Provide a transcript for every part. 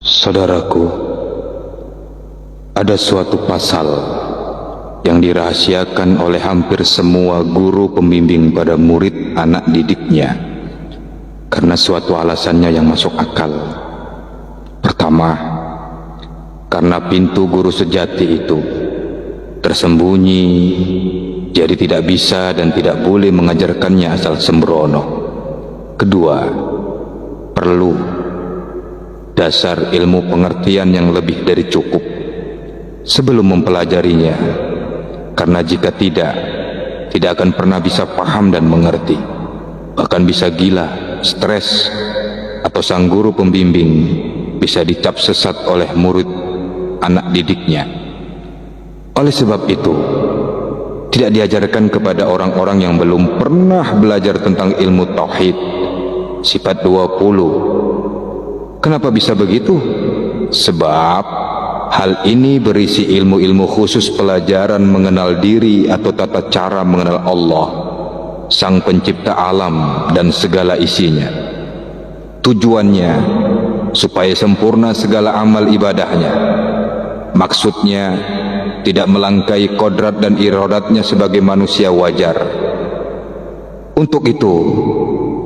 Saudaraku, ada suatu pasal yang dirahasiakan oleh hampir semua guru pembimbing pada murid anak didiknya karena suatu alasannya yang masuk akal. Pertama, karena pintu guru sejati itu tersembunyi, jadi tidak bisa dan tidak boleh mengajarkannya asal sembrono. Kedua, perlu dasar ilmu pengertian yang lebih dari cukup sebelum mempelajarinya, karena jika tidak akan pernah bisa paham dan mengerti, bahkan bisa gila, stres, atau sang guru pembimbing bisa dicap sesat oleh murid anak didiknya. Oleh sebab itu, tidak diajarkan kepada orang-orang yang belum pernah belajar tentang ilmu tauhid, sifat 20. Kenapa bisa begitu? Sebab hal ini berisi ilmu-ilmu khusus pelajaran mengenal diri atau tata cara mengenal Allah, Sang Pencipta alam dan segala isinya. Tujuannya supaya sempurna segala amal ibadahnya. Maksudnya tidak melangkai kodrat dan iradatnya sebagai manusia wajar. Untuk itu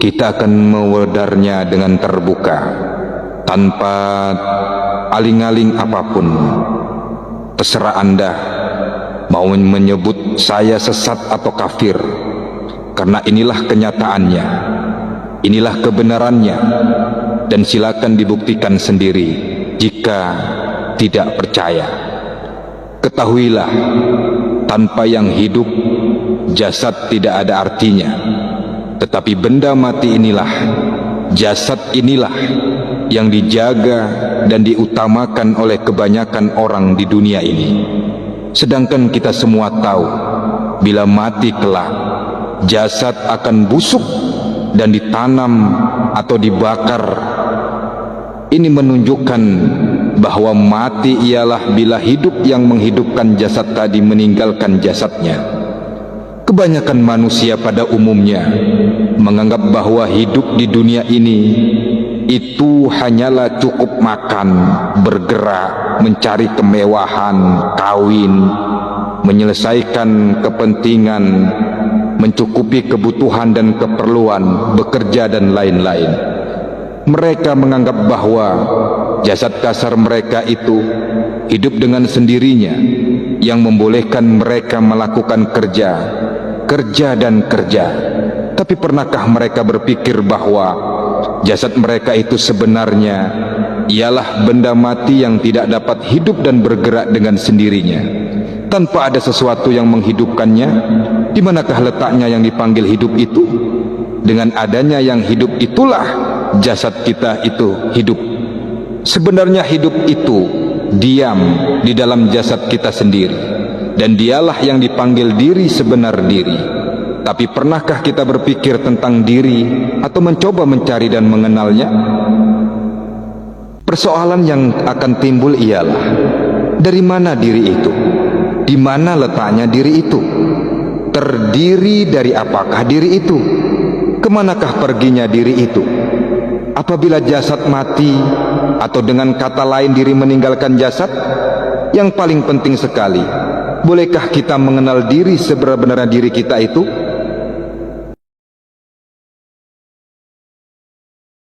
kita akan mewedarnya dengan terbuka, tanpa aling-aling apapun. Terserah Anda mau menyebut saya sesat atau kafir, karena inilah kenyataannya, inilah kebenarannya, dan silakan dibuktikan sendiri jika tidak percaya. Ketahuilah, tanpa yang hidup, jasad tidak ada artinya, tetapi benda mati inilah, jasad inilah yang dijaga dan diutamakan oleh kebanyakan orang di dunia ini. Sedangkan kita semua tahu, bila mati kelak, jasad akan busuk dan ditanam atau dibakar. Ini menunjukkan bahwa mati ialah bila hidup yang menghidupkan jasad tadi meninggalkan jasadnya. Kebanyakan manusia pada umumnya menganggap bahwa hidup di dunia ini itu hanyalah cukup makan, bergerak, mencari kemewahan, kawin, menyelesaikan kepentingan, mencukupi kebutuhan dan keperluan, bekerja dan lain-lain. Mereka menganggap bahwa jasad kasar mereka itu hidup dengan sendirinya, yang membolehkan mereka melakukan kerja dan kerja. Tapi pernahkah mereka berpikir bahwa jasad mereka itu sebenarnya ialah benda mati yang tidak dapat hidup dan bergerak dengan sendirinya, tanpa ada sesuatu yang menghidupkannya? Di manakah letaknya yang dipanggil hidup itu? Dengan adanya yang hidup itulah jasad kita itu hidup. Sebenarnya hidup itu diam di dalam jasad kita sendiri, dan dialah yang dipanggil diri sebenar diri. Tapi pernahkah kita berpikir tentang diri atau mencoba mencari dan mengenalnya? Persoalan yang akan timbul ialah, dari mana diri itu? Di mana letaknya diri itu? Terdiri dari apakah diri itu? Kemanakah perginya diri itu? Apabila jasad mati, atau dengan kata lain diri meninggalkan jasad? Yang paling penting sekali, bolehkah kita mengenal diri sebenar-benarnya diri kita itu?